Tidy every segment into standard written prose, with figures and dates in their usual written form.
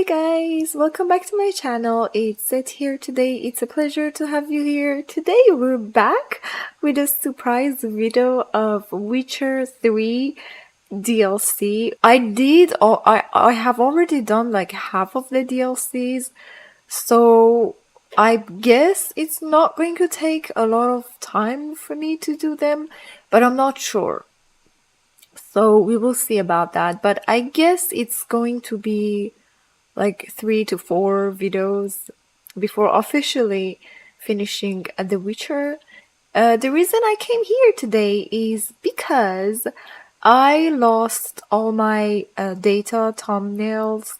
Hey guys, welcome back to my channel. It's Zed here today. It's a pleasure to have you here. Today we're back with a surprise video of Witcher 3 DLC. I have already done like half of the DLCs, so I guess it's not going to take a lot of time for me to do them, but I'm not sure. So we will see about that. But I guess it's going to be like 3 to 4 videos before officially finishing The Witcher. The reason I came here today is because I lost all my data, thumbnails,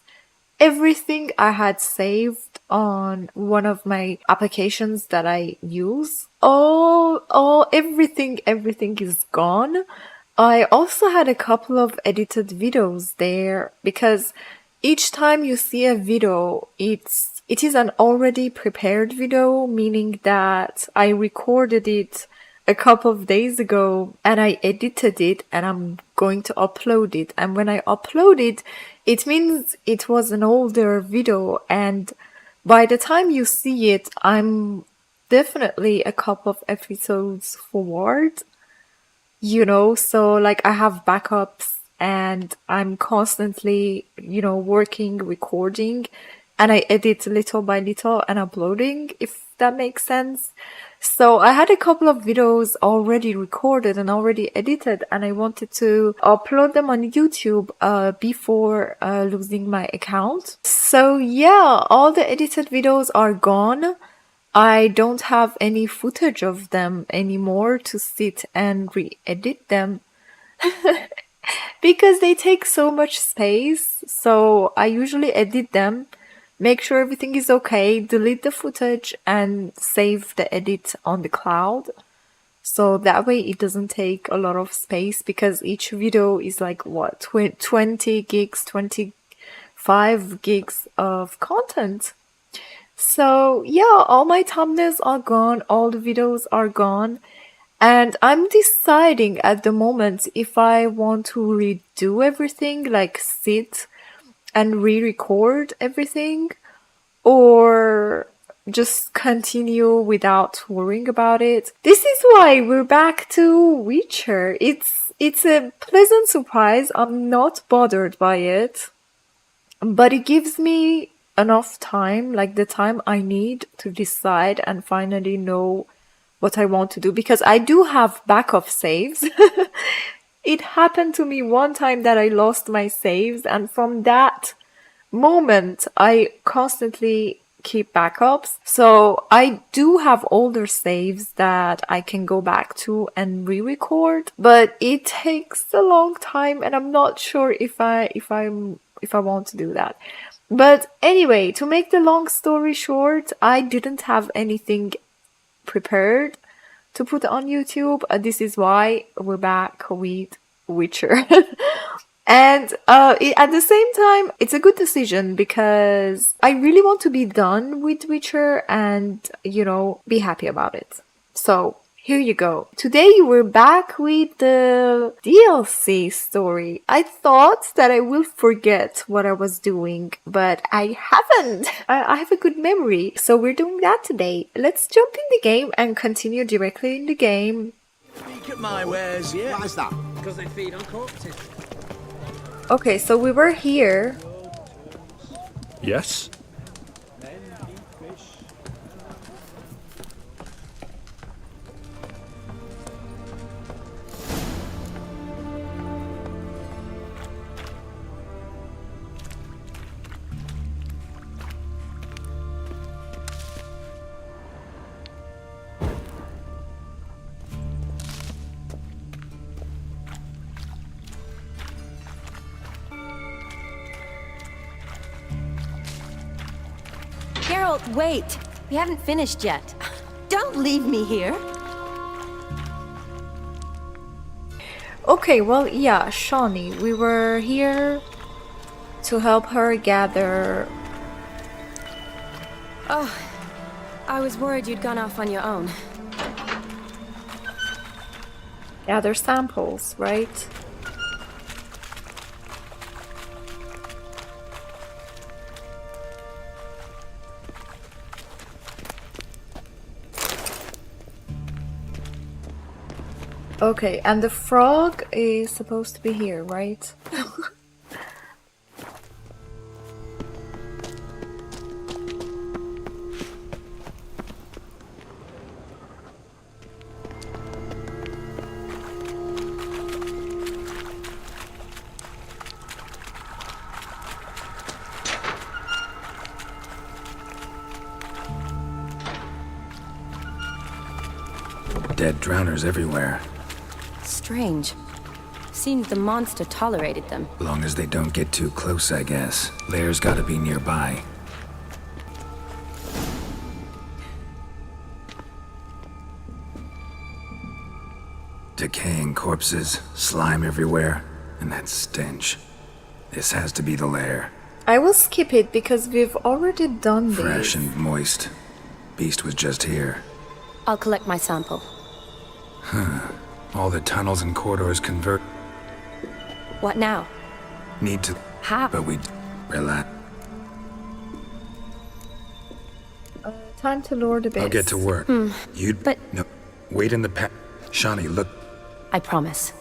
everything I had saved on one of my applications that I use. Everything is gone. I also had a couple of edited videos there because each time you see a video, it is an already prepared video, meaning that I recorded it a couple of days ago and I edited it and I'm going to upload it. And when I upload it, it means it was an older video, and by the time you see it, I'm definitely a couple of episodes forward. So like I have backups and I'm constantly, working, recording, and I edit little by little and uploading, if that makes sense. So I had a couple of videos already recorded and already edited, and I wanted to upload them on YouTube before losing my account. So yeah, all the edited videos are gone. I don't have any footage of them anymore to sit and re-edit them because they take so much space. So I usually edit them, make sure everything is okay, delete the footage, and save the edit on the cloud. So that way it doesn't take a lot of space, because each video is like, what, 20 gigs, 25 gigs of content. So yeah, all my thumbnails are gone, all the videos are gone, and I'm deciding at the moment if I want to redo everything, like sit and re-record everything, or just continue without worrying about it. This is why we're back to Witcher. It's a pleasant surprise. I'm not bothered by it, but it gives me enough time, like the time I need to decide and finally know what I want to do, because I do have backup saves. It happened to me one time that I lost my saves, and from that moment I constantly keep backups. So I do have older saves that I can go back to and re-record, but it takes a long time and I'm not sure if I want to do that. But anyway, to make the long story short, I didn't have anything prepared to put on YouTube. This is why we're back with Witcher. And at the same time, it's a good decision because I really want to be done with Witcher and, be happy about it. So here you go. Today we're back with the DLC story. I thought that I will forget what I was doing, but I haven't. I have a good memory, so we're doing that today. Let's jump in the game and continue directly in the game. Speak at my wares, yeah. Why is that? Because they feed on corpses. Okay, so we were here. Yes? Geralt, wait! We haven't finished yet. Don't leave me here! Okay, well, yeah, Shawnee, we were here to help her gather... Oh, I was worried you'd gone off on your own. gather samples, right? Okay, and the frog is supposed to be here, right? Dead drowners everywhere. Strange. Seemed the monster tolerated them. Long as they don't get too close, I guess. Lair's gotta be nearby. Decaying corpses, slime everywhere, and that stench. This has to be the lair. I will skip it because we've already done this. Fresh and moist. Beast was just here. I'll collect my sample. All the tunnels and corridors convert. What now? Need to. How? But we relax. Time to lure the beast. I'll get to work. You'd. But- No. Wait in the Shawnee, look. I promise.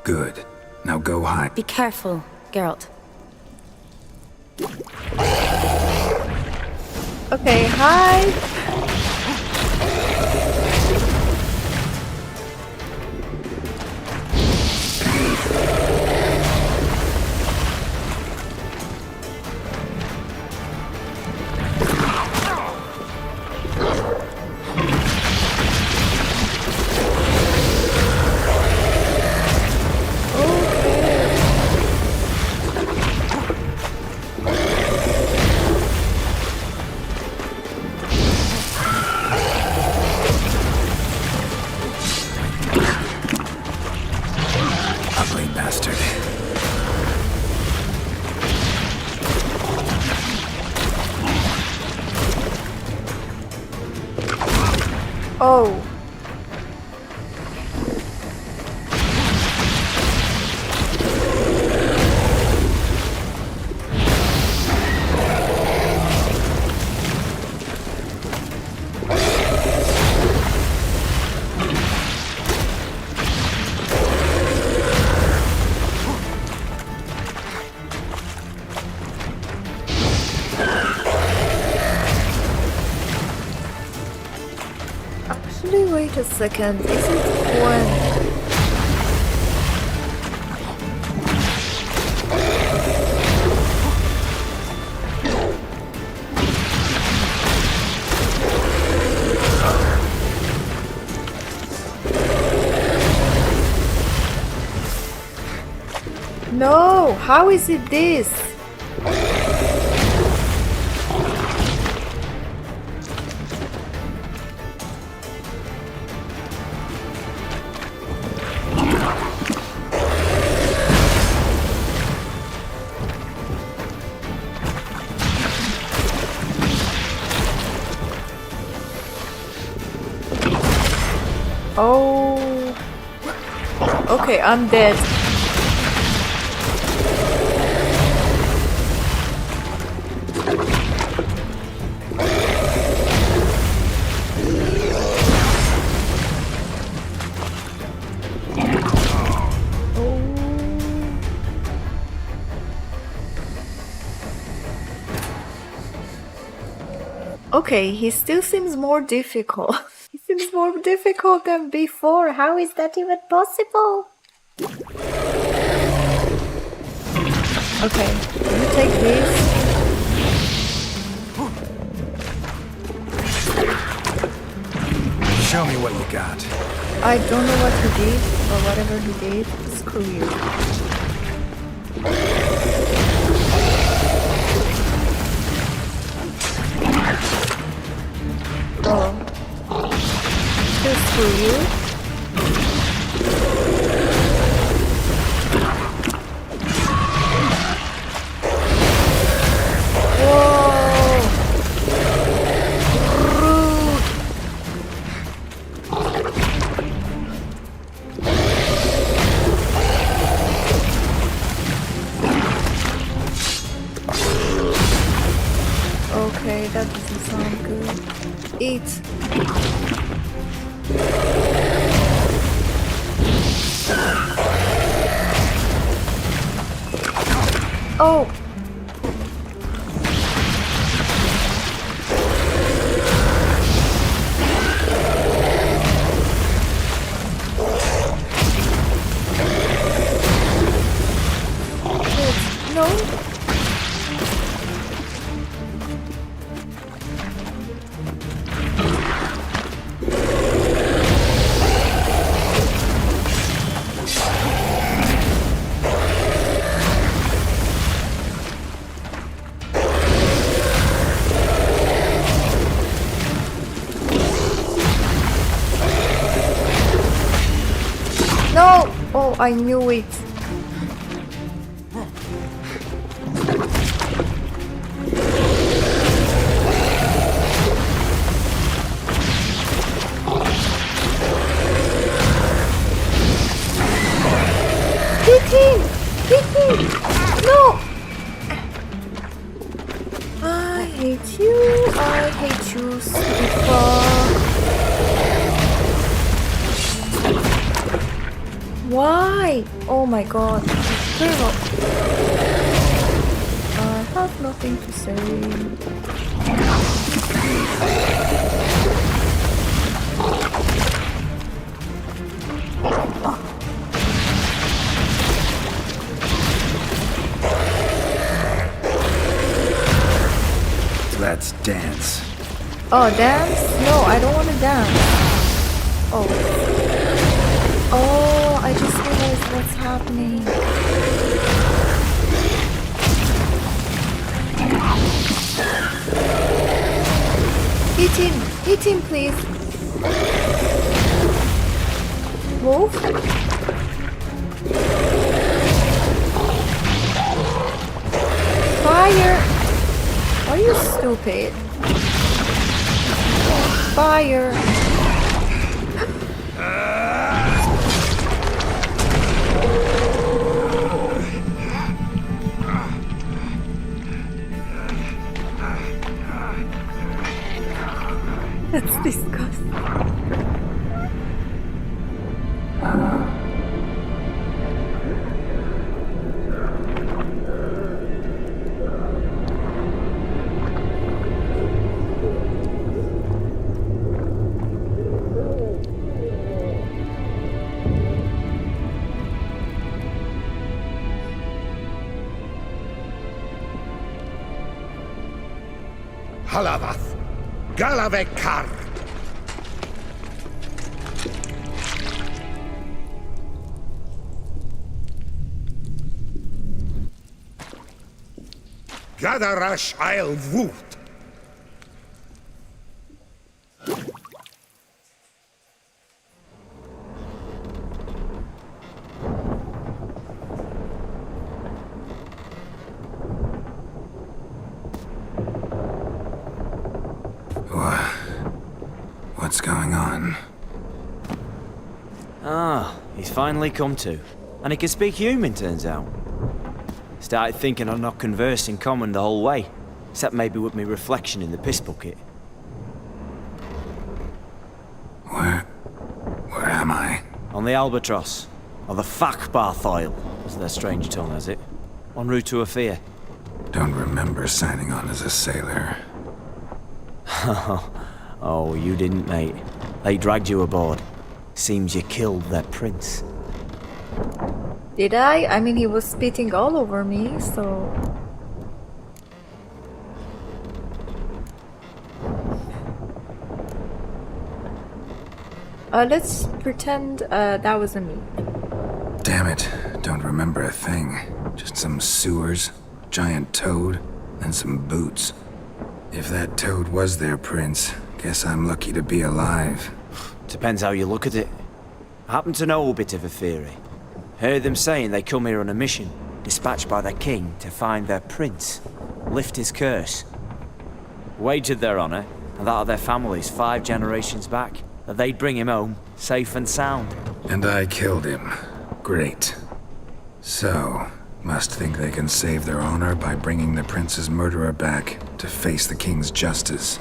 Good. Now go hide. Be careful, Geralt. Okay, hi. Ugly bastard. Oh. Actually, wait a second. Is it when? No, how is it this? Oh. Okay, I'm dead. Okay, he still seems more difficult. He seems more difficult than before. How is that even possible? Okay, you take this. Show me what you got. I don't know what he did, but whatever he did, screw you. Oh. Still screw you. Whoa! Rude! Okay, that doesn't sound good. Eat. Oh! Wait, no? No! Oh, I knew it. Hit him! Hit him! No! I hate you. I hate you, stupid frog. Why? Oh my god. Girl. I have nothing to say. Let's dance. Oh, dance? No, I don't want to dance. Oh. Oh, I just realized what's happening. Hit him, please. Wolf? Fire! Are you stupid? Fire! That's disgusting. Halavath. Galavekar. Gadarash I'll Voot. What's going on? Ah, he's finally come to. And he can speak human, turns out. Started thinking I'd not conversed in common the whole way, except maybe with me reflection in the piss bucket. Where am I? On the Albatross, or the Fakbarthoil, as their strange tongue has it, en route to Afir. Don't remember signing on as a sailor. Oh, you didn't, mate. They dragged you aboard. Seems you killed their prince. Did I? I mean, he was spitting all over me, so... let's pretend that wasn't me. Damn it, don't remember a thing. Just some sewers, giant toad, and some boots. If that toad was their prince, guess I'm lucky to be alive. Depends how you look at it. I happen to know a bit of a theory. Heard them saying they come here on a mission, dispatched by their king to find their prince, lift his curse. Wagered their honor, and that of their families 5 generations back, that they'd bring him home, safe and sound. And I killed him. Great. So, must think they can save their honor by bringing the prince's murderer back to face the king's justice.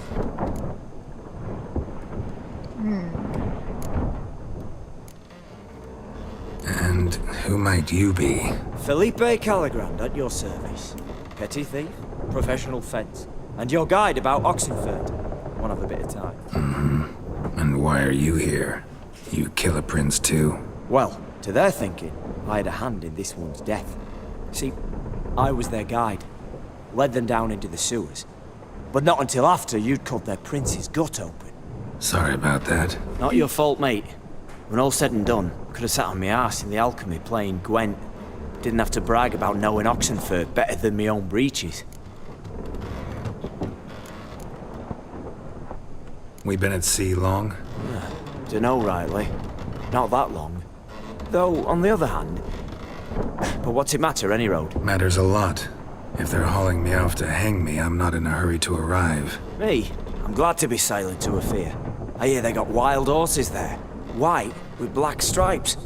And who might you be? Felipe Calagrand at your service. Petty thief, professional fence, and your guide about Oxenford. Wanna have a bit of time? And why are you here? You kill a prince too? Well, to their thinking, I had a hand in this one's death. See, I was their guide. Led them down into the sewers. But not until after you'd cut their prince's gut open. Sorry about that. Not your fault, mate. When all said and done, could have sat on my arse in the alchemy playing Gwent. Didn't have to brag about knowing Oxenford better than my own breeches. We been at sea long? Dunno rightly. Not that long. Though, on the other hand... But what's it matter, any road? Matters a lot. If they're hauling me off to hang me, I'm not in a hurry to arrive. Me? I'm glad to be sailing to Ophir. I hear they got wild horses there. White, with black stripes.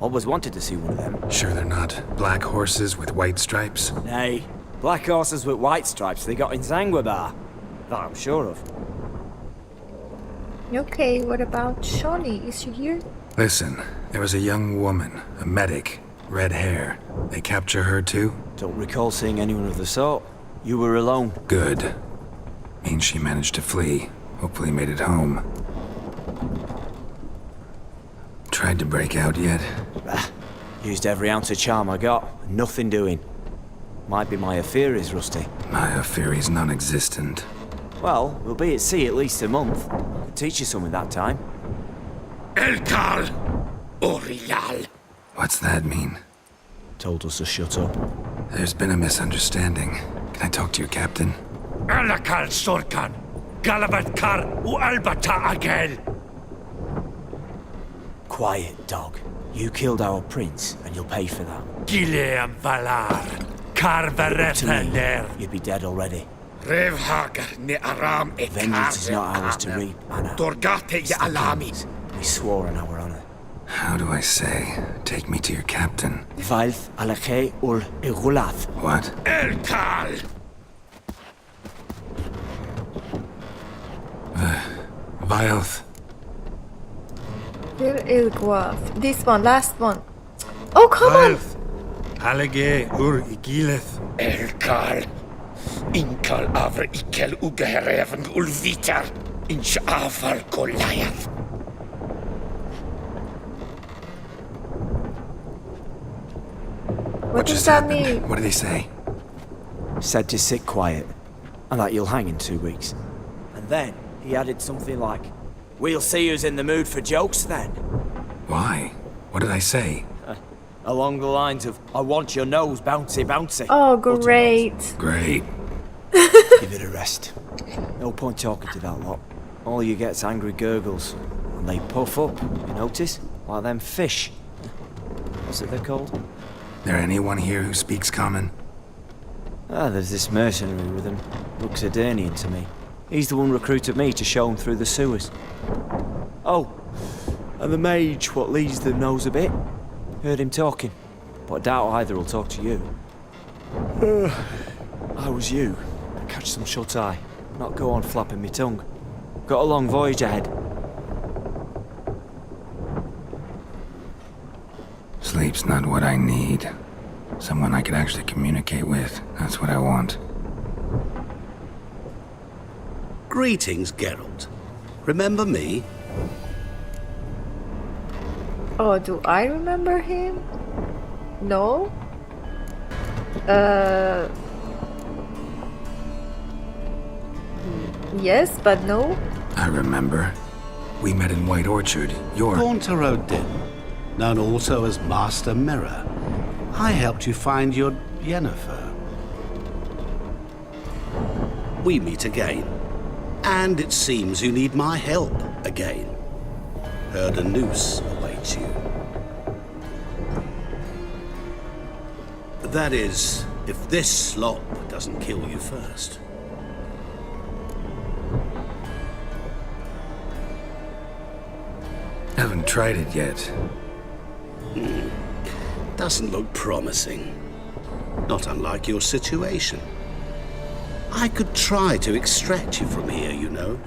Always wanted to see one of them. Sure they're not black horses with white stripes? Nay, black horses with white stripes they got in Zanguebar. That I'm sure of. Okay, what about Shawnee? Is she here? Listen, there was a young woman, a medic, red hair. They capture her too? Don't recall seeing anyone of the sort. You were alone. Good. Means she managed to flee. Hopefully made it home. Tried to break out yet? Used every ounce of charm I got. Nothing doing. Might be my Ophir is rusty. My Fury's non-existent. Well, we'll be at sea at least a month. Could teach you something that time. Elkal Orial. What's that mean? Told us to shut up. There's been a misunderstanding. Can I talk to your captain? Alakal Sorkan. Galabat Kar U Albata Agel. Quiet, dog. You killed our prince, and you'll pay for that. Gileam Valar. Kar To me, Varethaler. you'd be dead already. Revhagar ne Aram e Vengeance is not ours to reap, Anna. Dorgate ya Alami. We swore on our honor. How do I say? Take me to your captain. Valth alache ul igulath. What? Elkal. Vilth. Ilguath. This one, last one. Oh, come on! Halage ur igileth. Elkal. Inkal avr ikel ugehereven ulvitar. Inch afal Goliath. What does just that happened? mean? What did he say? Said to sit quiet, and that you'll hang in 2 weeks. And then he added something like, "We'll see who's in the mood for jokes then." Why? What did I say? Along the lines of, "I want your nose bouncy bouncy." Oh, great. Great. Give it a rest. No point talking to that lot. All you get's angry gurgles. And they puff up, you notice? Like them fish. What's it they're called? There anyone here who speaks common? There's this mercenary with him. Looks Edirnian to me. He's the one recruited me to show him through the sewers. Oh, and the mage what leads them knows a bit. Heard him talking, but I doubt either will talk to you. I was you. Catch some shut-eye, not go on flapping me tongue. Got a long voyage ahead. Sleep's not what I need. Someone I can actually communicate with. That's what I want. Greetings, Geralt. Remember me? Oh, do I remember him? No? Yes, but no. I remember. We met in White Orchard. You're... Haunter Odin, known also as Master Mirror. I helped you find your Yennefer. We meet again. And it seems you need my help again. Heard a noose awaits you. That is, if this slop doesn't kill you first. Haven't tried it yet. Doesn't look promising. Not unlike your situation. I could try to extract you from here, you know.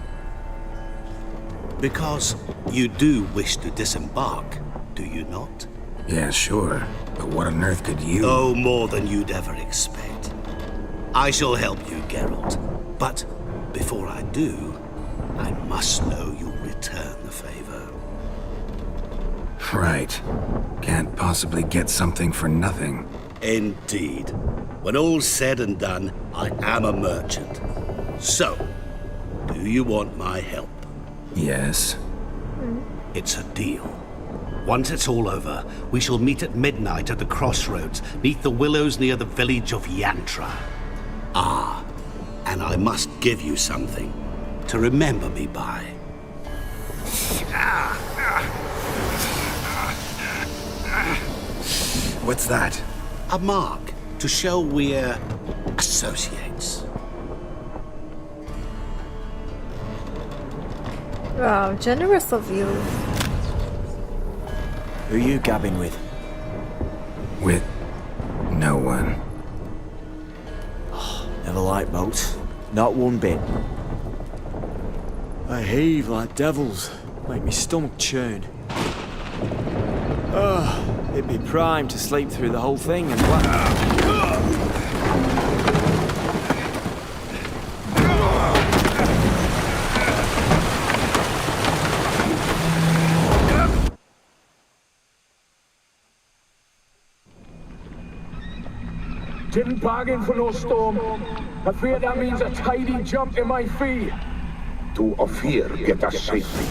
Because you do wish to disembark, do you not? Yeah, sure. But what on earth could you... Oh, more than you'd ever expect. I shall help you, Geralt. But before I do, I must know you'll return the favor. Right. Can't possibly get something for nothing. Indeed. When all's said and done, I am a merchant. So, do you want my help? Yes. It's a deal. Once it's all over, we shall meet at midnight at the crossroads, neath the willows near the village of Yantra. Ah, and I must give you something to remember me by. What's that? A mark to show we're associates. Wow, generous of you. Who you gabbing with? With... no one. Never liked boats. Not one bit. They heave like devils. Make me stomach churn. It'd be prime to sleep through the whole thing and Didn't bargain for no storm. I fear that means a tidy jump in my fee. To Ophir get us safely.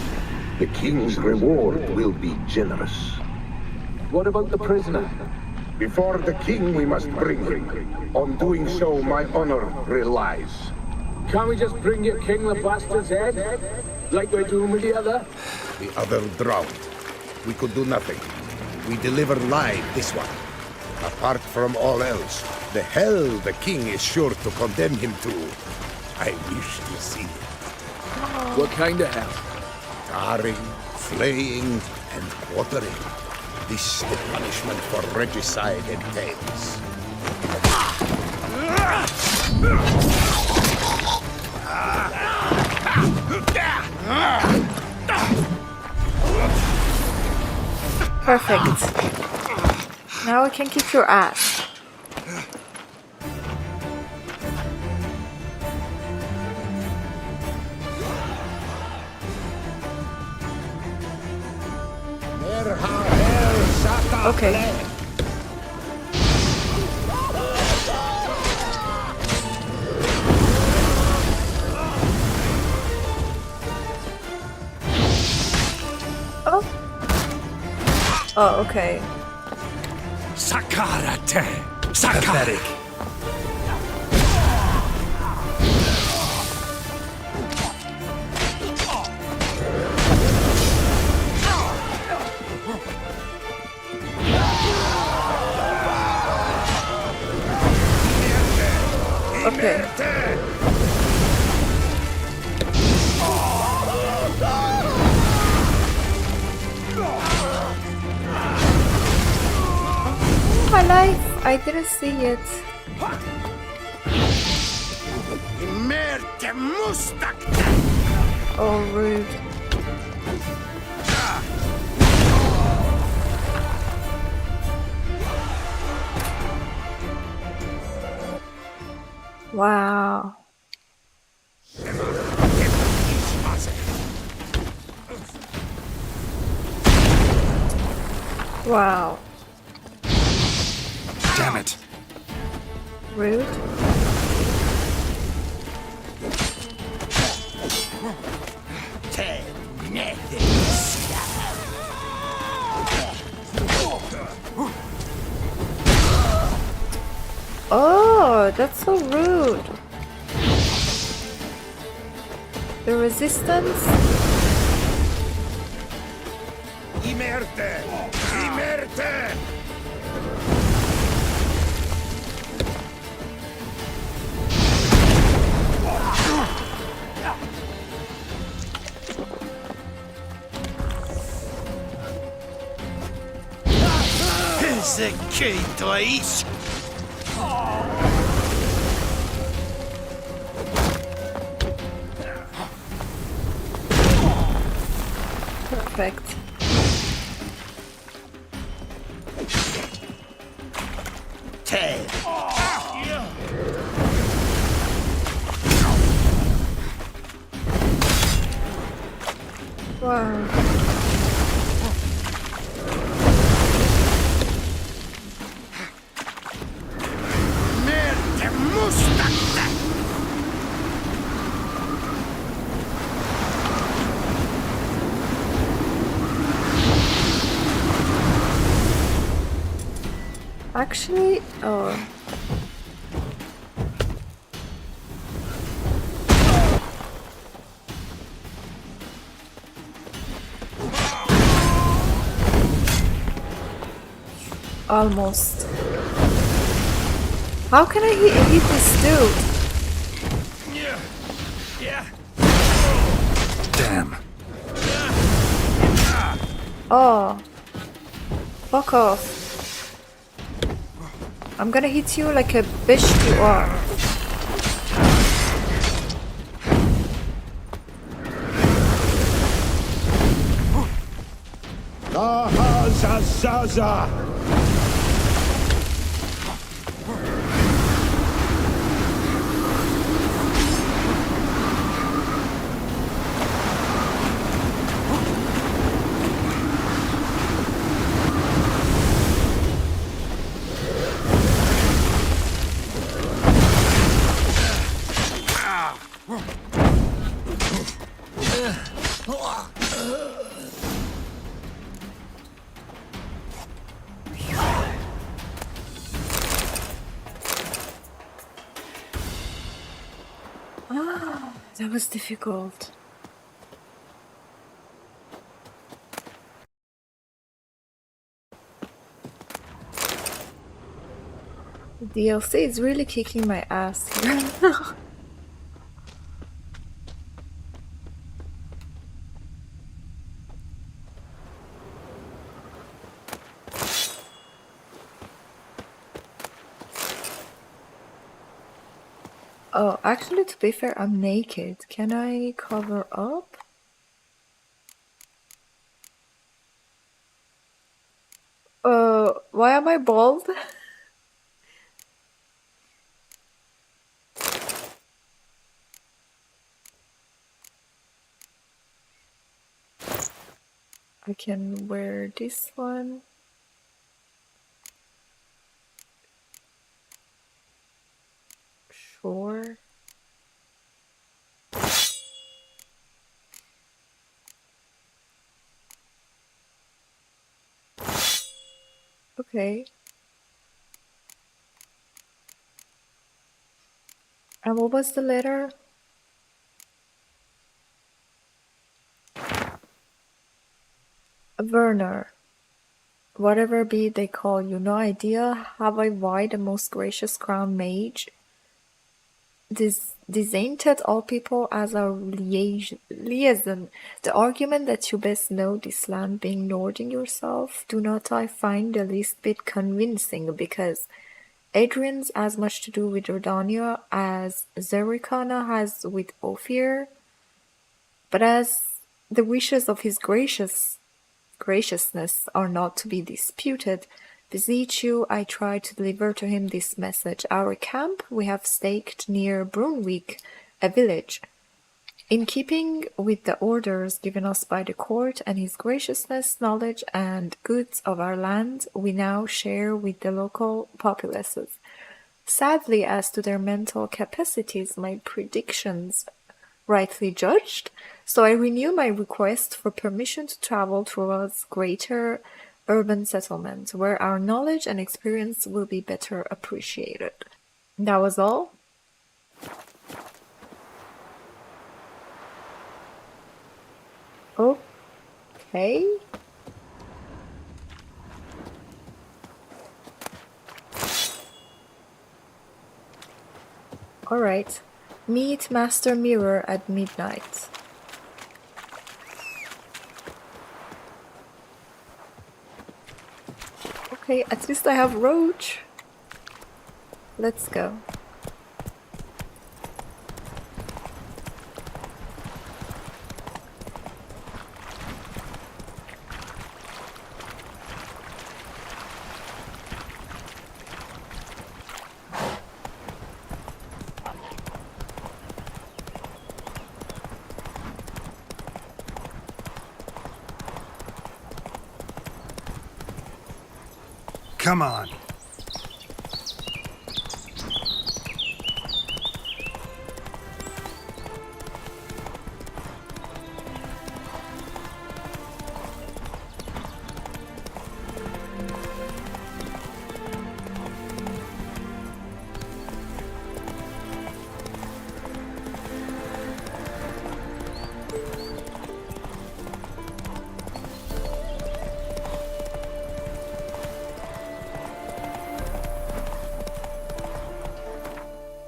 The king's reward will be generous. What about the prisoner? Before the king we must bring him. On doing so, my honor relies. Can't we just bring your king the bastard's head? Like we're doing with the other? The other drowned. We could do nothing. We deliver live this one. Apart from all else, the hell the king is sure to condemn him to. I wish to see it. What kind of hell? Tarring, flaying, and quartering. This the punishment for regicide entails. Perfect. Now I can kick your ass. Okay. Oh. Oh, okay. Sakarate! Sakar! Okay. My life, I didn't see it. Oh, rude. Wow. Wow. Damn it. Rude. Oh, that's so rude. The resistance? Imerte! Imerte! Perfect. Wow. Actually, oh. Almost. How can I hit this dude? Yeah. Damn. Oh. Fuck off. I'm gonna hit you like a bitch you are. Zaza! That was difficult. The DLC is really kicking my ass here. Oh, actually, to be fair, I'm naked. Can I cover up? Why am I bald? I can wear this one. Sure. Okay. And what was the letter? Werner. Whatever be they call you, no idea have I why the most gracious crown mage designated all people as our liaison. The argument that you best know this land being Nording yourself, do not I find the least bit convincing, because Adrian's as much to do with Jordania as Zerikana has with Ophir, but as the wishes of his graciousness are not to be disputed, beseech you, I try to deliver to him this message. Our camp we have staked near Brunwick, a village. In keeping with the orders given us by the court and his graciousness, knowledge and goods of our land, we now share with the local populaces. Sadly, as to their mental capacities, my predictions rightly judged, so I renew my request for permission to travel towards greater urban settlement, where our knowledge and experience will be better appreciated. That was all. Okay. Alright. Meet Master Mirror at midnight. Okay, at least I have Roach. Let's go. Come on.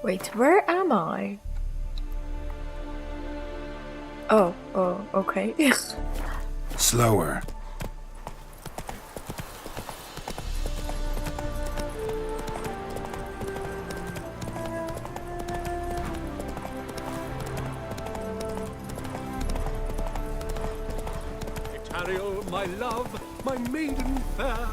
Wait, where am I? Oh, okay. Slower. Etariel, my love, my maiden fair,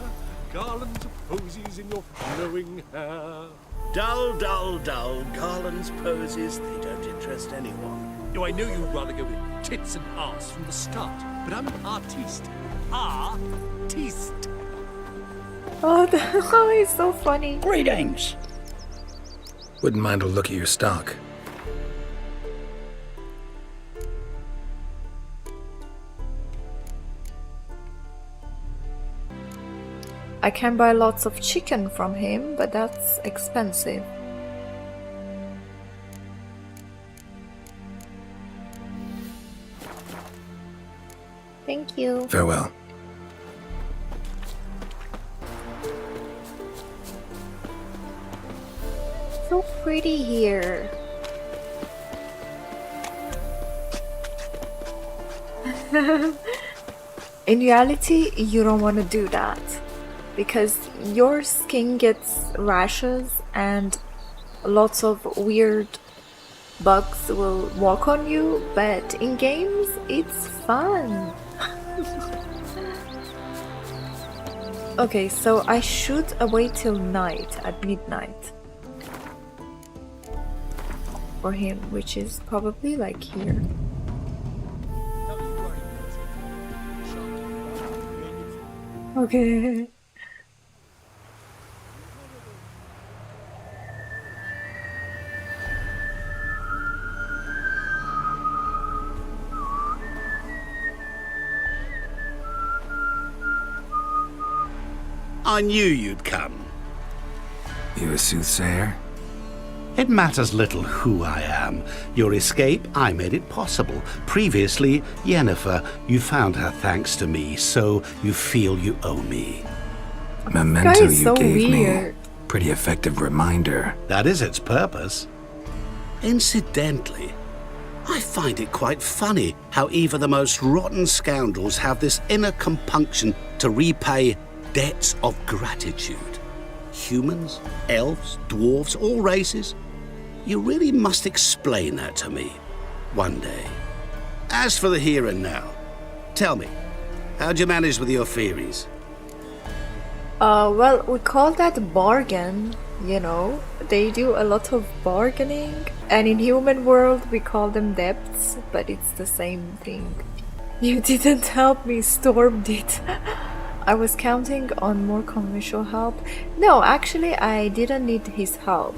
garlands of posies in your flowing hair. Dull, dull, dull. Garland's posies, they don't interest anyone. Oh, I know you'd rather go with tits and arse from the start, but I'm an artiste. Artiste. Oh, it's so funny. Greetings. Wouldn't mind a look at your stock. I can buy lots of chicken from him, but that's expensive. Thank you. Farewell. So pretty here. In reality, you don't want to do that because your skin gets rashes and lots of weird bugs will walk on you, but in games, it's fun. Okay, so I should wait till night, at midnight, for him, which is probably like here. Okay. I knew you'd come. You a soothsayer? It matters little who I am. Your escape, I made it possible. Previously, Yennefer, you found her thanks to me, so you feel you owe me. Memento is you so gave weird. me. Pretty effective reminder. That is its purpose. Incidentally, I find it quite funny how even the most rotten scoundrels have this inner compunction to repay debts of gratitude. Humans, elves, dwarves, all races. You really must explain that to me one day. As for the here and now, tell me, how'd you manage with your theories? Well, we call that bargain, you know. They do a lot of bargaining, and in human world we call them debts, but it's the same thing. You didn't help me, Storm did. I was counting on more commercial help. No, actually, I didn't need his help.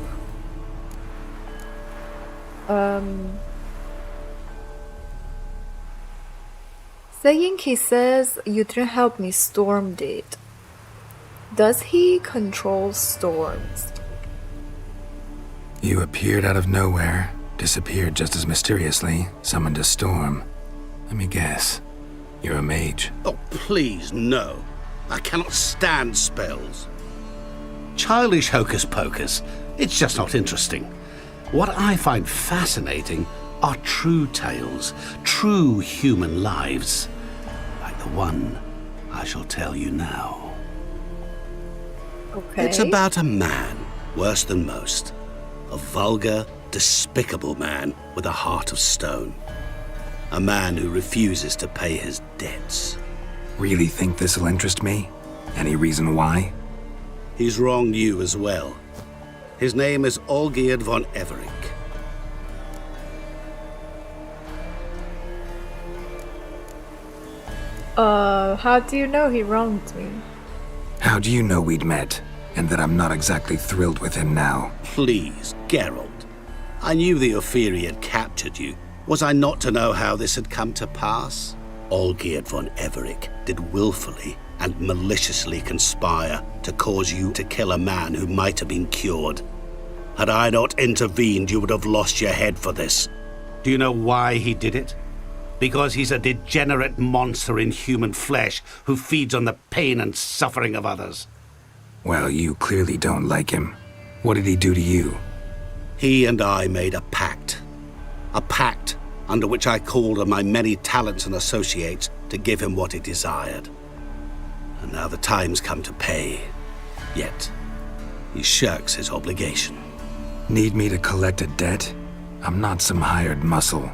Saying he says you didn't help me, Storm did. Does he control storms? You appeared out of nowhere, disappeared just as mysteriously, summoned a storm. Let me guess. You're a mage. Oh, please, no. I cannot stand spells. Childish hocus pocus. It's just not interesting. What I find fascinating are true tales, true human lives, like the one I shall tell you now. Okay. It's about a man, worse than most. A vulgar, despicable man with a heart of stone. A man who refuses to pay his debts. Really think this'll interest me? Any reason why? He's wronged you as well. His name is Olgierd von Everec. How do you know he wronged me? How do you know we'd met, and that I'm not exactly thrilled with him now? Please, Geralt. I knew the Ophiri had captured you. Was I not to know how this had come to pass? Olgierd von Everec did willfully and maliciously conspire to cause you to kill a man who might have been cured. Had I not intervened, you would have lost your head for this. Do you know why he did it? Because he's a degenerate monster in human flesh who feeds on the pain and suffering of others. Well, you clearly don't like him. What did he do to you? He and I made a pact. A pact under which I called on my many talents and associates to give him what he desired. And now the time's come to pay. Yet, he shirks his obligation. Need me to collect a debt? I'm not some hired muscle.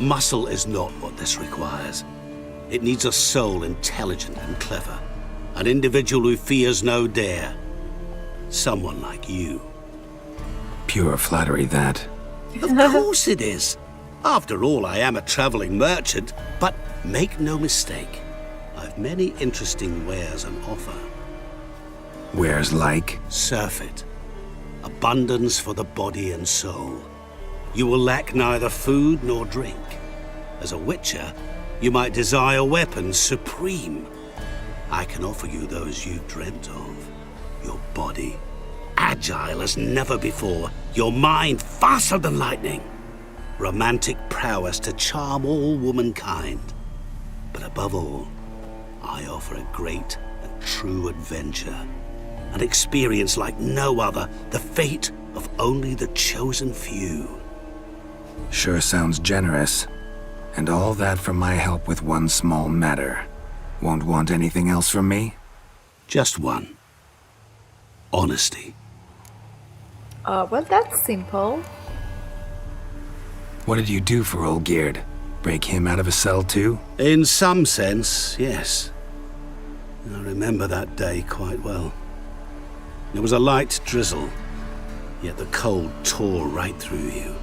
Muscle is not what this requires. It needs a soul intelligent and clever. An individual who fears no dare. Someone like you. Pure flattery, that. Of course it is. After all, I am a traveling merchant. But make no mistake, I've many interesting wares on offer. Wares like? Surfeit. Abundance for the body and soul. You will lack neither food nor drink. As a witcher, you might desire weapons supreme. I can offer you those you dreamt of. Your body, agile as never before. Your mind, faster than lightning. Romantic prowess to charm all womankind. But above all, I offer a great and true adventure. An experience like no other, the fate of only the chosen few. Sure sounds generous. And all that for my help with one small matter. Won't want anything else from me? Just one. Honesty. Well, that's simple. What did you do for Olgierd? Break him out of a cell too? In some sense, yes. I remember that day quite well. There was a light drizzle, yet the cold tore right through you.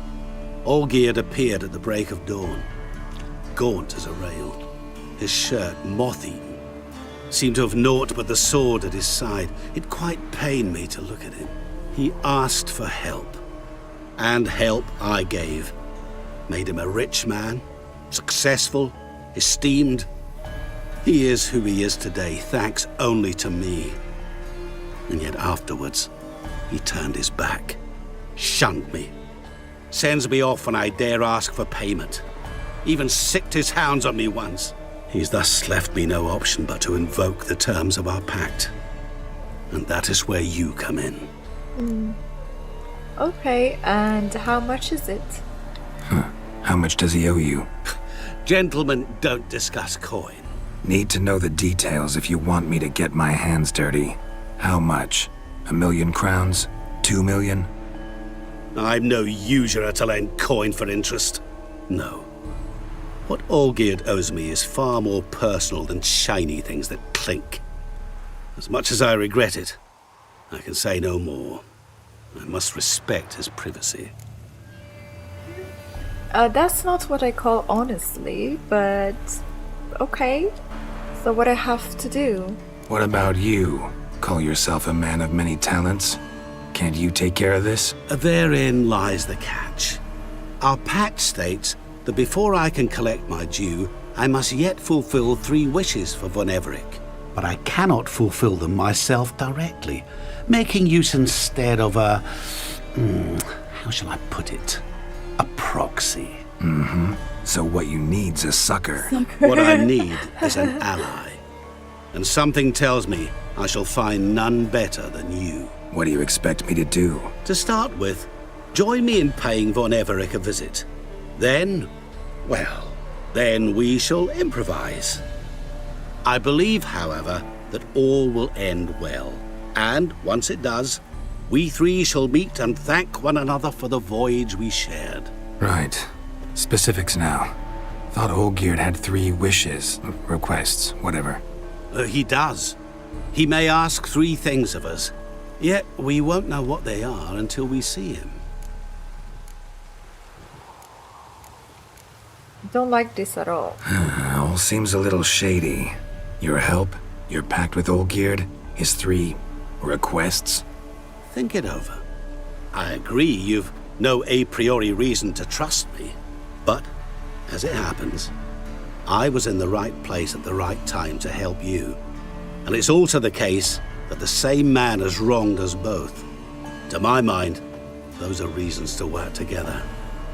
Olgierd appeared at the break of dawn, gaunt as a rail, his shirt moth-eaten, seemed to have naught but the sword at his side. It quite pained me to look at him. He asked for help, and help I gave. Made him a rich man, successful, esteemed. He is who he is today, thanks only to me. And yet afterwards, he turned his back, shunned me, sends me off when I dare ask for payment, even sicked his hounds on me once. He's thus left me no option but to invoke the terms of our pact. And that is where you come in. Okay, and how much is it? How much does he owe you? Gentlemen don't discuss coin. Need to know the details if you want me to get my hands dirty. How much? 1,000,000 crowns? 2 million? I'm no usurer to lend coin for interest. No. What Olgierd owes me is far more personal than shiny things that clink. As much as I regret it, I can say no more. I must respect his privacy. That's not what I call honestly, but okay. So what I have to do? What about you? Call yourself a man of many talents? Can't you take care of this? Therein lies the catch. Our pact states that before I can collect my due, I must yet fulfill 3 wishes for von Everec. But I cannot fulfill them myself directly, making use instead of a... how shall I put it? A proxy. So what you need's a sucker. What I need is an ally. And something tells me I shall find none better than you. What do you expect me to do? To start with, join me in paying von Everec a visit. Then, well, then we shall improvise. I believe, however, that all will end well. And once it does, we 3 shall meet and thank one another for the voyage we shared. Right. Specifics now. Thought Olgierd had 3 wishes, requests, whatever. He does. He may ask 3 things of us, yet we won't know what they are until we see him. Don't like this at all. All seems a little shady. Your help, your pact with Olgierd, His 3 requests? Think it over. I agree you've no a priori reason to trust me, but, as it happens, I was in the right place at the right time to help you. And it's also the case that the same man has wronged us both. To my mind, those are reasons to work together.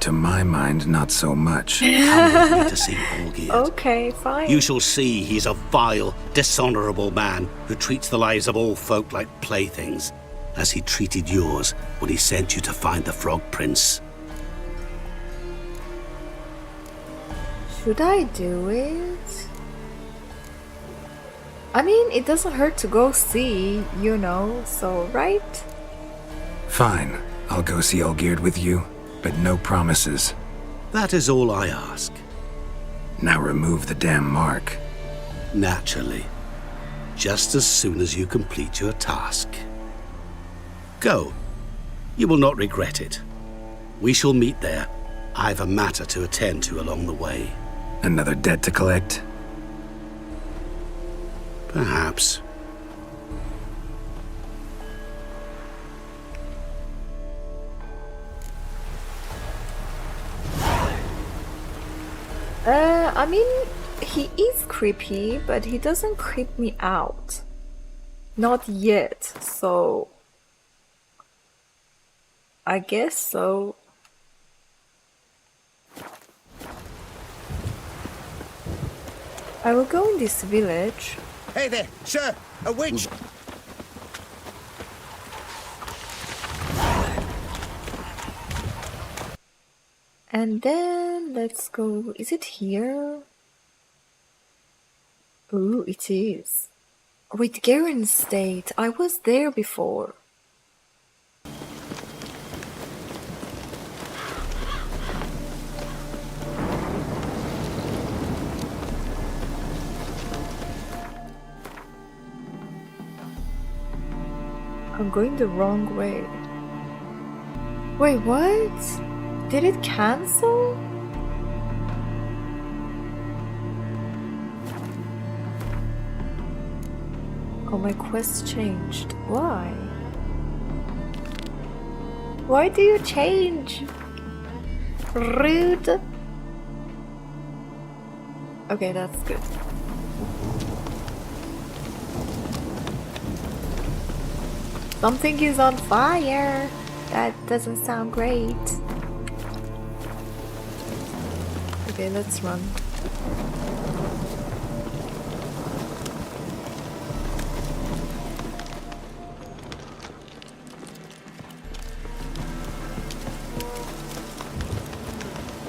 To my mind, not so much. Come with me to see Olgierd. Okay, fine. You shall see he's a vile, dishonorable man who treats the lives of all folk like playthings, as he treated yours when he sent you to find the Frog Prince. Should I do it? I mean, it doesn't hurt to go see, you know, so, right? Fine, I'll go see Olgierd with you, but no promises. That is all I ask. Now remove the damn mark. Naturally. Just as soon as you complete your task. Go. You will not regret it. We shall meet there. I have a matter to attend to along the way. Another debt to collect? Perhaps. I mean, he is creepy, but he doesn't creep me out. Not yet, so... I guess so. I will go in this village. Hey there, sir! A witch! And then let's go. Is it here? Ooh, it is. Wait, Garen State. I was there before. I'm going the wrong way. Wait, what? Did it cancel? Oh, my quest changed. Why? Why do you change? Rude. Okay, that's good. Something is on fire. That doesn't sound great. Okay, let's run.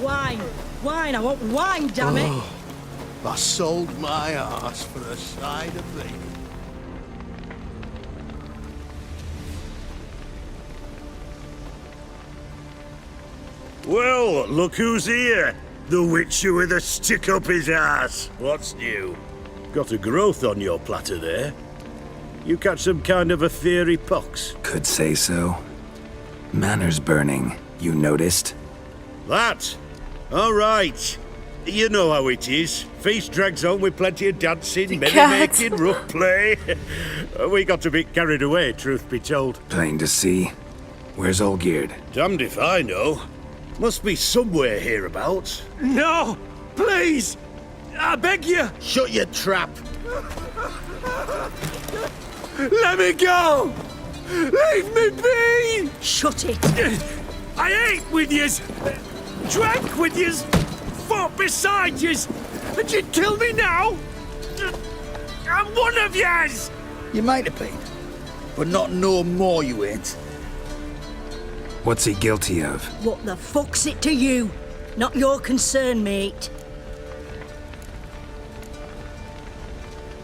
Wine! Wine! I want wine, damn it! I sold my ass for a side of thee. Well, look who's here. The Witcher with a stick up his ass. What's new? Got a growth on your platter there. You catch some kind of a theory pox? Could say so. Manor's burning, you noticed? That? All right. You know how it is. Feast drags on with plenty of dancing, merrymaking, rough play. We got a bit carried away, truth be told. Plain to see. Where's Olgierd? Damned if I know. Must be somewhere hereabouts. No! Please! I beg you! Shut your trap! Let me go! Leave me be! Shut it! I ate with yous, drank with yous, fought beside yous, and you'd kill me now? I'm one of yous! You might have been, but not no more you ain't. What's he guilty of? What the fuck's it to you? Not your concern, mate.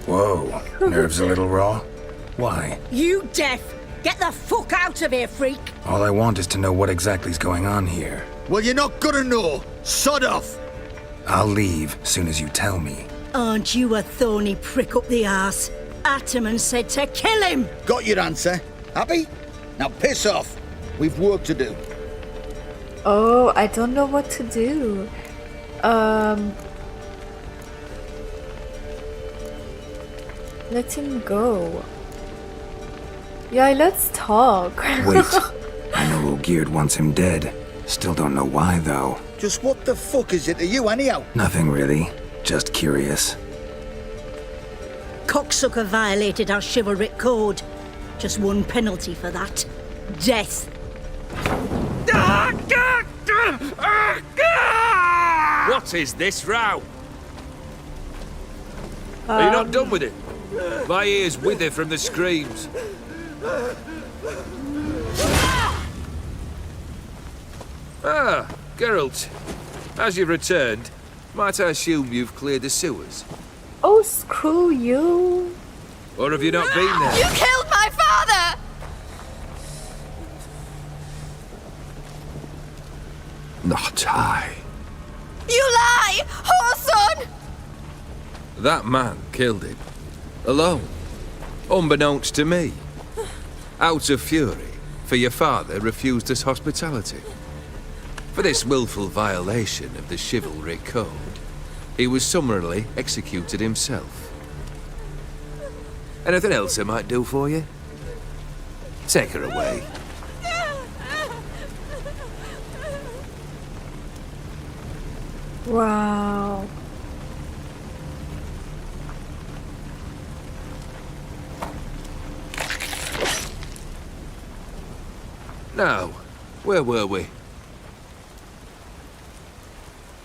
Whoa, nerves a little raw? Why? You deaf! Get the fuck out of here, freak! All I want is to know what exactly's going on here. Well, you're not gonna know. Sod off! I'll leave soon as you tell me. Aren't you a thorny prick up the arse? Ataman said to kill him! Got your answer. Happy? Now piss off. We've work to do. Oh, I don't know what to do. Let him go. Yeah, let's talk. Wait. I know Olgierd wants him dead. Still don't know why, though. Just what the fuck is it to you, anyhow? Nothing really. Just curious. Cocksucker violated our chivalric code. Just one penalty for that. Death. What is this row? Are you not done with it? My ears wither from the screams. Ah, Geralt. As you've returned, might I assume you've cleared the sewers? Oh, screw you. Or have you not been there? You killed my father! Not I. You lie! Whoreson! That man killed him. Alone. Unbeknownst to me. Out of fury, for your father refused us hospitality. For this willful violation of the chivalric code, he was summarily executed himself. Anything else I might do for you? Take her away. Wow. Now, where were we?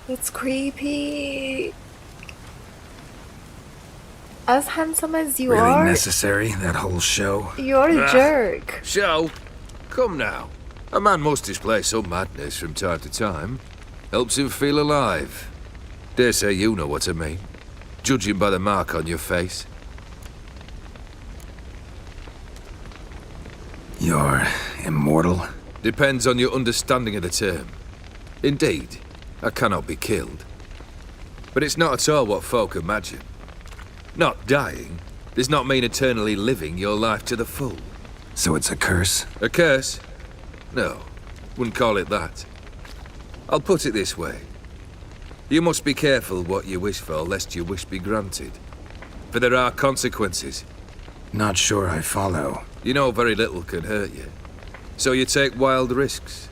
It's creepy. As handsome as you Really are, necessary, that whole show? you're a jerk. Show? Come now. A man must display some madness from time to time. Helps him feel alive. Dare say you know what I mean. Judging by the mark on your face. You're immortal? Depends on your understanding of the term. Indeed, I cannot be killed. But it's not at all what folk imagine. Not dying does not mean eternally living your life to the full. So it's a curse? A curse? No, wouldn't call it that. I'll put it this way. You must be careful what you wish for, lest your wish be granted. For there are consequences. Not sure I follow. You know very little can hurt you. So you take wild risks.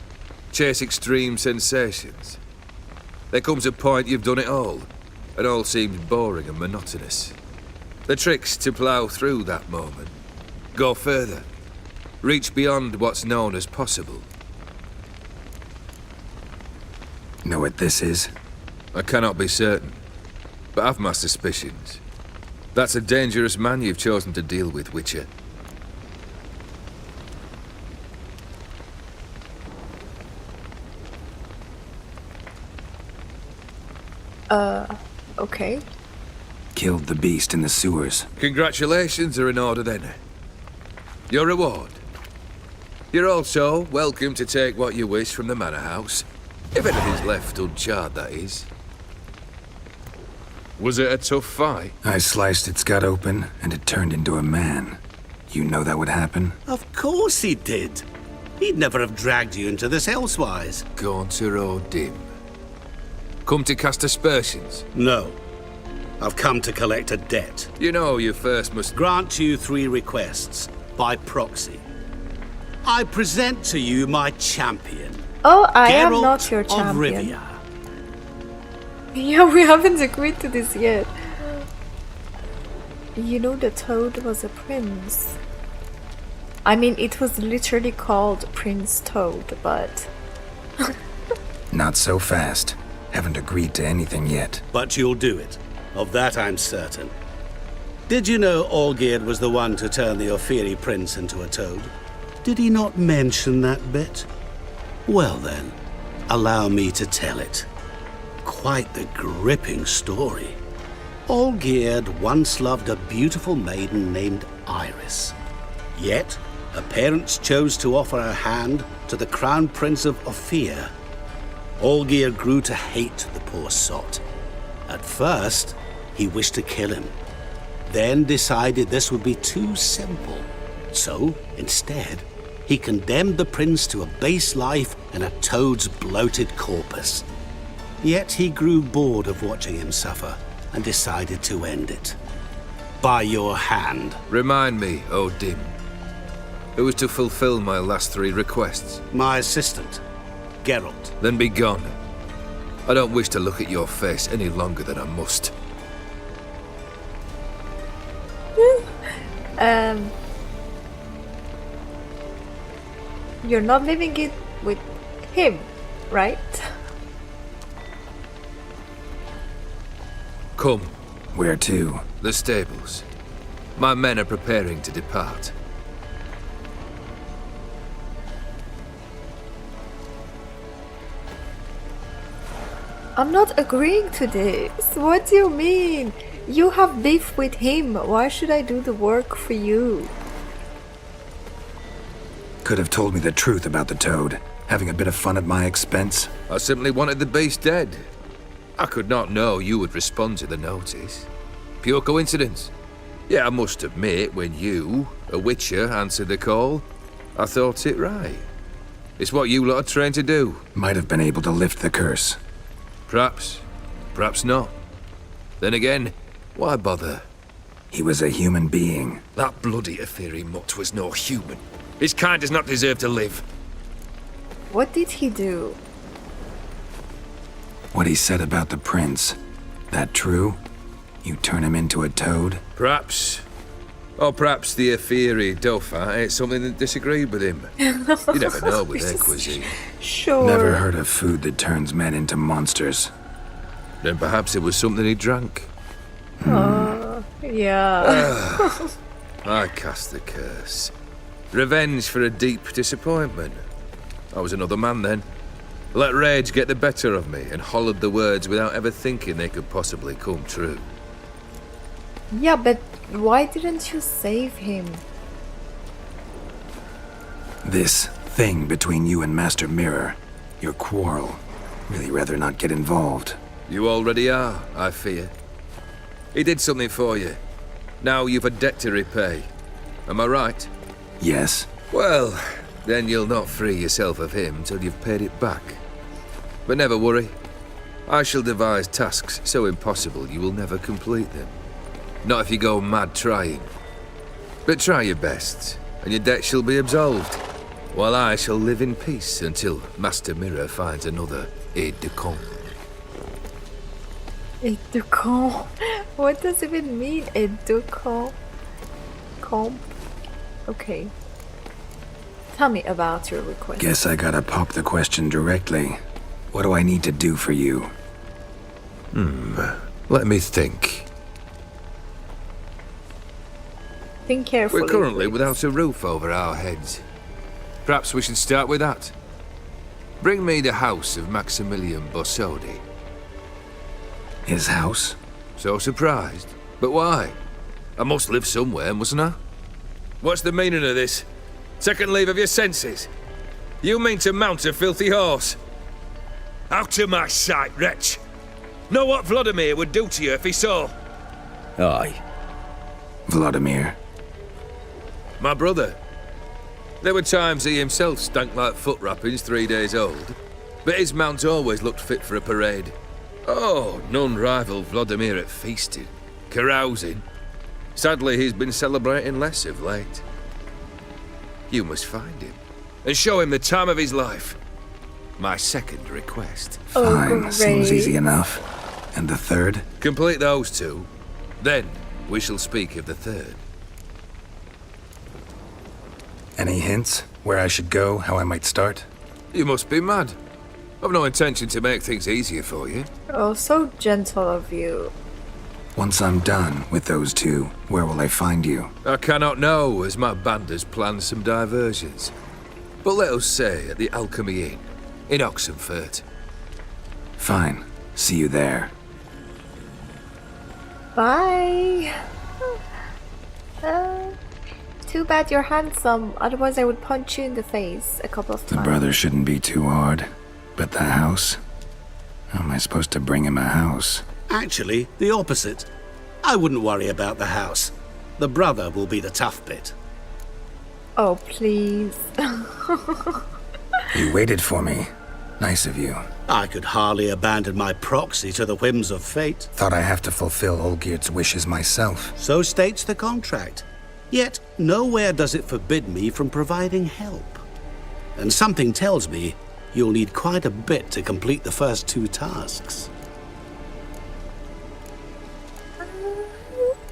Chase extreme sensations. There comes a point you've done it all, and all seems boring and monotonous. The trick's to plough through that moment. Go further. Reach beyond what's known as possible. Know what this is? I cannot be certain, but I've my suspicions. That's a dangerous man you've chosen to deal with, Witcher. Okay. Killed the beast in the sewers. Congratulations are in order then. Your reward. You're also welcome to take what you wish from the manor house. If anything's left uncharred, that is. Was it a tough fight? I sliced its gut open, and it turned into a man. You know that would happen? Of course he did. He'd never have dragged you into this elsewise. Gaunter O'Dim. Come to cast aspersions? No. I've come to collect a debt. You know you first must grant you 3 requests, by proxy. I present to you my champion. Oh, I am Geralt not your of champion. Rivia. Yeah, we haven't agreed to this yet. You know the Toad was a prince. I mean, it was literally called Prince Toad, but... Not so fast. Haven't agreed to anything yet. But you'll do it. Of that I'm certain. Did you know Olgierd was the one to turn the Ofiri prince into a toad? Did he not mention that bit? Well then, allow me to tell it. Quite the gripping story. Olgierd once loved a beautiful maiden named Iris. Yet, her parents chose to offer her hand to the Crown Prince of Ophir. Olgierd grew to hate the poor sot. At first, he wished to kill him. Then decided this would be too simple. So, instead, he condemned the prince to a base life in a toad's bloated corpus. Yet he grew bored of watching him suffer and decided to end it. By your hand. Remind me, O'Dim. Who was to fulfill my last 3 requests? My assistant, Geralt. Then be gone. I don't wish to look at your face any longer than I must. You're not living it with him, right? Come. Where to? The stables. My men are preparing to depart. I'm not agreeing to this. What do you mean? You have beef with him. Why should I do the work for you? Could have told me the truth about the toad. Having a bit of fun at my expense. I simply wanted the beast dead. I could not know you would respond to the notice. Pure coincidence. Yeah, I must admit, when you, a witcher, answered the call, I thought it right. It's what you lot are trained to do. Might have been able to lift the curse. Perhaps. Perhaps not. Then again, why bother? He was a human being. That bloody Aetheri mutt was no human. His kind does not deserve to live. What did he do? What he said about the prince. That true? You turn him into a toad? Perhaps. Or perhaps the Aetheri Dauphin ate something that disagreed with him. You never know with their cuisine. Sure. Never heard of food that turns men into monsters. Then perhaps it was something he drank. Yeah. I cast the curse. Revenge for a deep disappointment. I was another man then. Let rage get the better of me and hollered the words without ever thinking they could possibly come true. Yeah, but why didn't you save him? This thing between you and Master Mirror. Your quarrel. Really rather not get involved. You already are, I fear. He did something for you. Now you've a debt to repay. Am I right? Yes. Well, then you'll not free yourself of him till you've paid it back. But never worry. I shall devise tasks so impossible you will never complete them. Not if you go mad trying. But try your best, and your debt shall be absolved, while I shall live in peace until Master Mirror finds another aide-de-camp. Aide-de-camp? What does it even mean, aide-de-camp? Camp? Okay. Tell me about your request. Guess I gotta pop the question directly. What do I need to do for you? Let me think. Think carefully. We're currently please. without a roof over our heads. Perhaps we should start with that. Bring me the house of Maximilian Borsodi. His house? So surprised. But why? I must live somewhere, mustn't I? What's the meaning of this? Second leave of your senses? You mean to mount a filthy horse? Out of my sight, wretch! Know what Vladimir would do to you if he saw? Aye. Vladimir. My brother. There were times he himself stank like foot wrappings 3 days old, but his mount always looked fit for a parade. Oh, none rival Vladimir at feasting, carousing. Sadly, he's been celebrating less of late. You must find him, and show him the time of his life. My second request. Fine, seems great. easy enough. And the third? Complete those 2, then we shall speak of the third. Any hints? Where I should go, how I might start? You must be mad. I've no intention to make things easier for you. Oh, so gentle of you. Once I'm done with those 2, where will I find you? I cannot know, as my band has planned some diversions. But let us say at the Alchemy Inn, in Oxenfurt. Fine. See you there. Bye. Too bad you're handsome, otherwise I would punch you in the face a couple of The times. brother shouldn't be too hard. But the house? How am I supposed to bring him a house? Actually, the opposite. I wouldn't worry about the house. The brother will be the tough bit. Oh, please. You waited for me. Nice of you. I could hardly abandon my proxy to the whims of fate. Thought I have to fulfill Olgiert's wishes myself. So states the contract. Yet nowhere does it forbid me from providing help. And something tells me you'll need quite a bit to complete the first 2 tasks.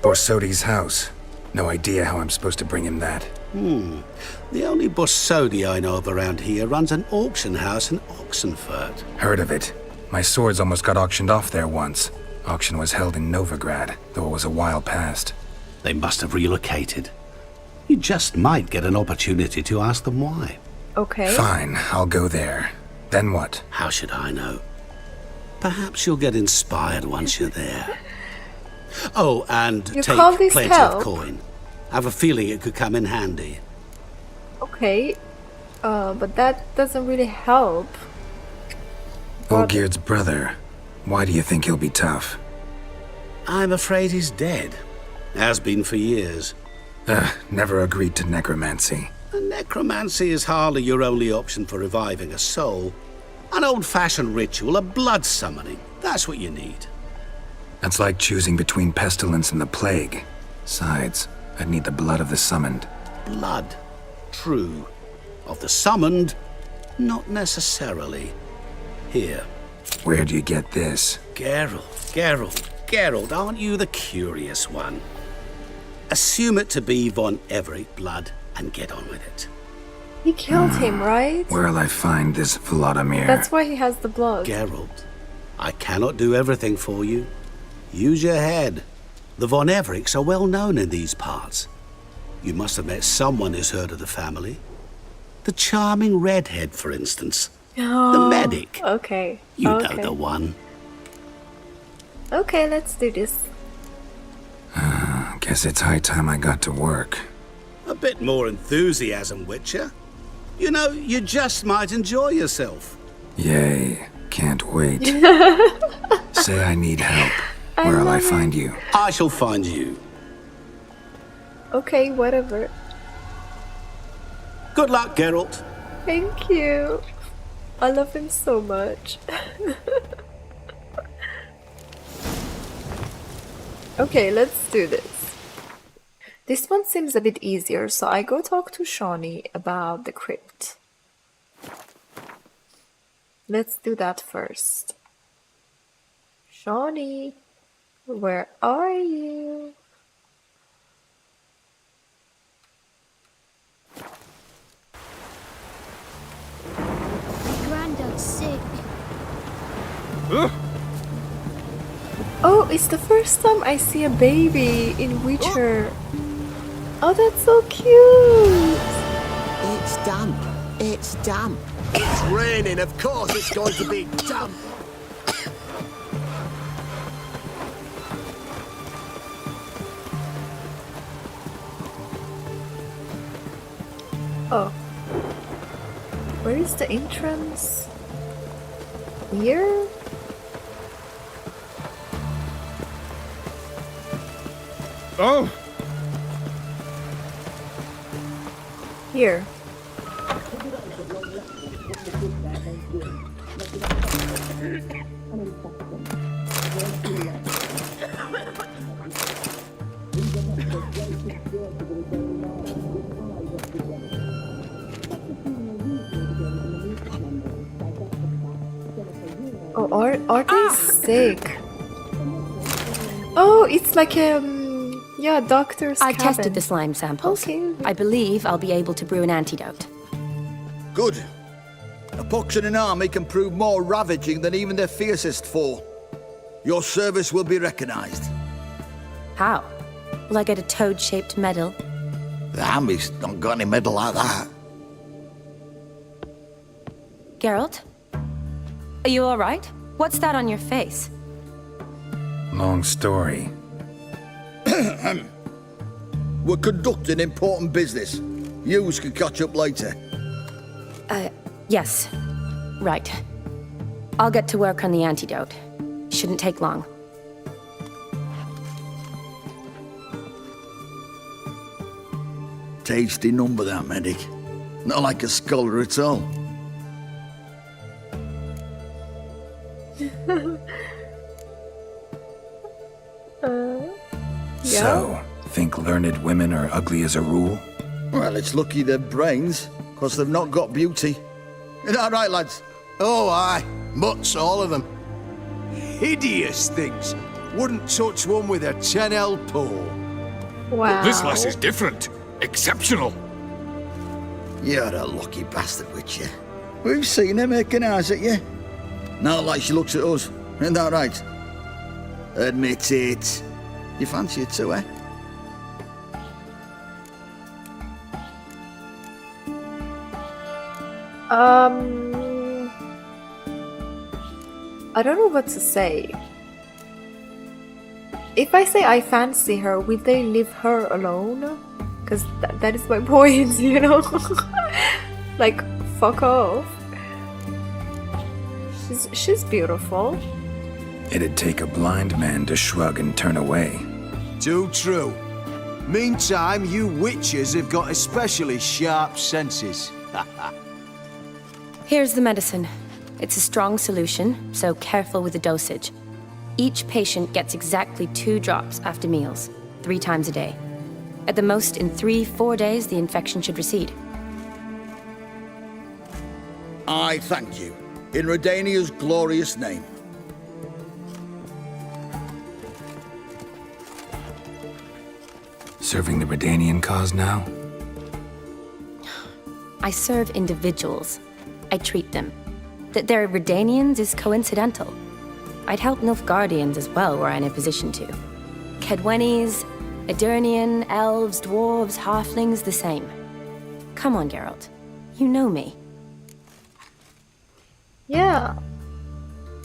Borsodi's house. No idea how I'm supposed to bring him that. The only Borsodi I know of around here runs an auction house in Oxenfurt. Heard of it. My swords almost got auctioned off there once. Auction was held in Novigrad, though it was a while past. They must have relocated. You just might get an opportunity to ask them why. Okay. Fine, I'll go there. Then what? How should I know? Perhaps you'll get inspired once you're there. Oh, and You take call this plenty help? of coin. I have a feeling it could come in handy. Okay. But that doesn't really help. Olgierd's brother. Why do you think he'll be tough? I'm afraid he's dead. Has been for years. Never agreed to necromancy. Necromancy is hardly your only option for reviving a soul. An old-fashioned ritual, a blood summoning. That's what you need. That's like choosing between pestilence and the plague. Besides, I'd need the blood of the summoned. Blood. True. Of the summoned, not necessarily. Here. Where do you get this? Geralt, aren't you the curious one? Assume it to be von Everett blood and get on with it. He killed him, right? Where'll I find this Vladimir? That's why he has the blood. Geralt, I cannot do everything for you. Use your head. The von Evericks are well known in these parts. You must have met someone who's heard of the family. The charming redhead, for instance. Oh, The medic. Okay. You okay. know the one. Okay, let's do this. Guess it's high time I got to work. A bit more enthusiasm, Witcher. You know, you just might enjoy yourself. Yay. Can't wait. Say I need help. Where'll I find you? I shall find you. Okay, whatever. Good luck, Geralt. Thank you. I love him so much. Okay, let's do this. This one seems a bit easier, so I go talk to Shawnee about the crypt. Let's do that first. Shawnee, where are you? Granddad's sick. Oh, it's the first time I see a baby in Witcher. Oh, that's so cute. It's damp. It's damp. It's raining, of course it's going to be damp. Oh. Where is the entrance? Here? Oh! Here. Oh, are they sick? Oh, it's like yeah, doctor's I cabin. tested the slime samples. Okay. I believe I'll be able to brew an antidote. Good. A pox in an army can prove more ravaging than even their fiercest foe. Your service will be recognized. How? Will I get a toad-shaped medal? The army's not got any medal like that. Geralt? Are you alright? What's that on your face? Long story. We're conducting important business. Yous can catch up later. Yes. Right. I'll get to work on the antidote. Shouldn't take long. Tasty number, that medic. Not like a scholar at all. So, think learned women are ugly as a rule? Well, it's lucky they're brains, because they've not got beauty. Is that right, lads? Oh, aye. Mutts, all of them. Hideous things. Wouldn't touch one with a 10L pole. Wow. This lass is different. Exceptional. You're a lucky bastard, witch, you. We've seen her making eyes at you. Not like she looks at us. Isn't that right? Admit it. You fancy it too, eh? I don't know what to say. If I say I fancy her, will they leave her alone? Because that is my point, you know? Like, fuck off. She's beautiful. It'd take a blind man to shrug and turn away. Too true. Meantime, you witches have got especially sharp senses. Here's the medicine. It's a strong solution, so careful with the dosage. Each patient gets exactly 2 drops after meals, 3 times a day. At the most, in 3-4 days, the infection should recede. I thank you. In Redania's glorious name. Serving the Redanian cause now? I serve individuals. I treat them. That they're Redanians is coincidental. I'd help Nilfgaardians as well were I in a position to. Kedwenis, Edirnian, elves, dwarves, halflings, the same. Come on, Geralt. You know me. Yeah.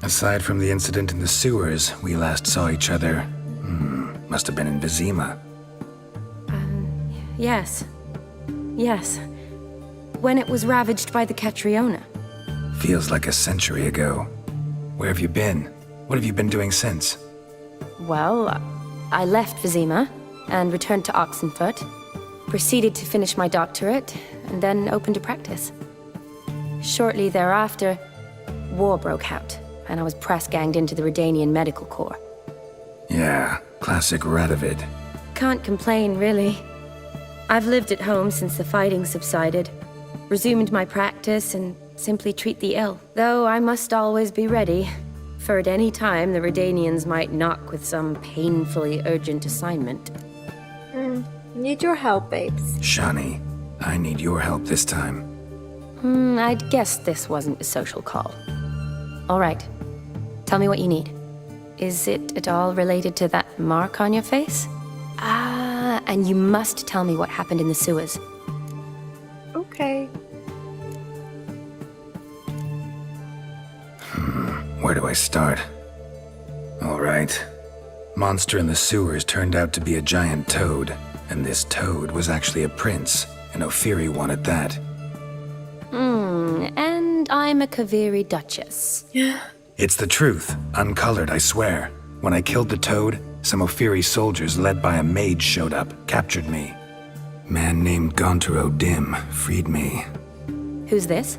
Aside from the incident in the sewers, we last saw each other. Must have been in Vizima. Yes. Yes. When it was ravaged by the Catriona. Feels like a century ago. Where have you been? What have you been doing since? Well, I left Vizima and returned to Oxenfurt, proceeded to finish my doctorate, and then opened a practice. Shortly thereafter, war broke out, and I was press-ganged into the Redanian Medical Corps. Yeah, classic Radovid. Can't complain, really. I've lived at home since the fighting subsided, resumed my practice, and simply treat the ill. Though I must always be ready, for at any time the Redanians might knock with some painfully urgent assignment. Need your help, babes. Shani, I need your help this time. I'd guessed this wasn't a social call. All right. Tell me what you need. Is it at all related to that mark on your face? Ah, and you must tell me what happened in the sewers. Okay. Where do I start? All right. Monster in the sewers turned out to be a giant toad, and this toad was actually a prince, and Ophiri wanted that. And I'm a Kaviri Duchess. It's the truth, uncolored, I swear. When I killed the toad, some Ophiri soldiers led by a mage showed up, captured me. Man named Gaunter O'Dim freed me. Who's this?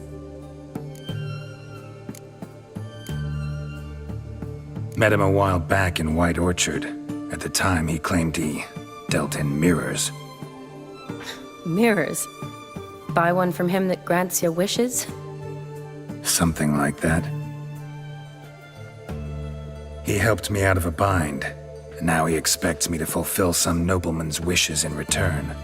Met him a while back in White Orchard. At the time, he claimed he dealt in mirrors. Mirrors. Buy one from him that grants your wishes? Something like that. He helped me out of a bind, and now he expects me to fulfill some nobleman's wishes in return.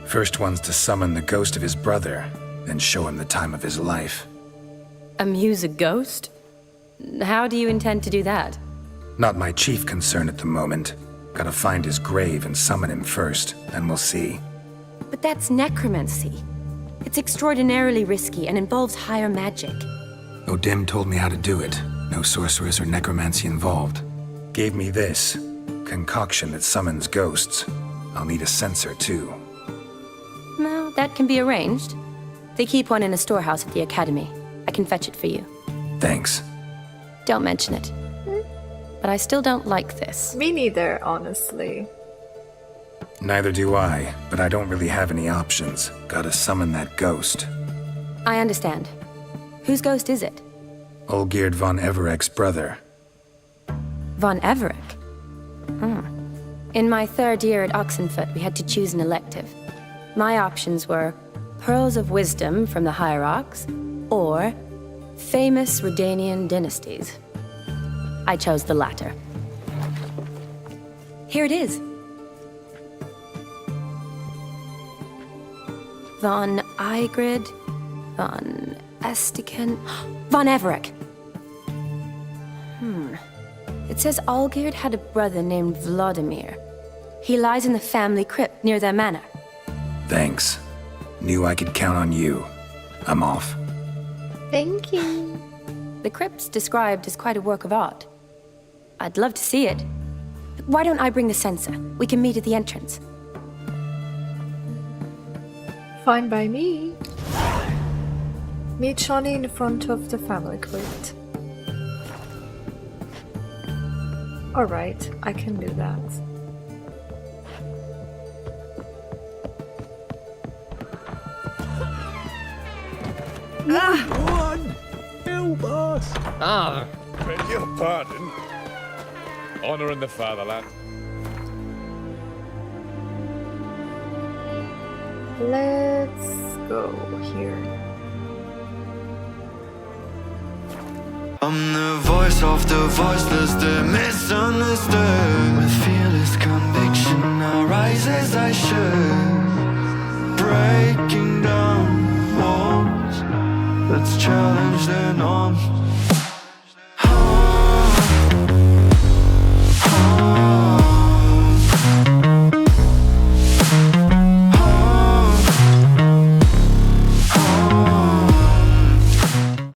First one's to summon the ghost of his brother, then show him the time of his life. Amuse a ghost? How do you intend to do that? Not my chief concern at the moment. Gotta find his grave and summon him first, then we'll see. But that's necromancy. It's extraordinarily risky and involves higher magic. O'Dim told me how to do it. No sorceress or necromancy involved. Gave me this concoction that summons ghosts. I'll need a censer too. No, that can be arranged. They keep one in a storehouse at the academy. I can fetch it for you. Thanks. Don't mention it. But I still don't like this. Me neither, honestly. Neither do I, but I don't really have any options. Gotta summon that ghost. I understand. Whose ghost is it? Olgierd von Everek's brother. Von Everek? In my 3rd year at Oxenfoot, we had to choose an elective. My options were Pearls of Wisdom from the Hierarchs, or Famous Redanian Dynasties. I chose the latter. Here it is. Von Igrid, Von Estiken, Von Everec. It says Olgierd had a brother named Vladimir. He lies in the family crypt near their manor. Thanks. Knew I could count on you. I'm off. Thank you. The crypt's described as quite a work of art. I'd love to see it. Why don't I bring the censer? We can meet at the entrance. Fine by me. Meet Shani in front of the family crypt. Alright, I can do that. One! Help us! Beg your pardon. Honouring the fatherland. Let's go here. I'm the voice of the voiceless, the misunderstood. With fearless conviction, I rise as I should. Breaking down walls, let's challenge the norms.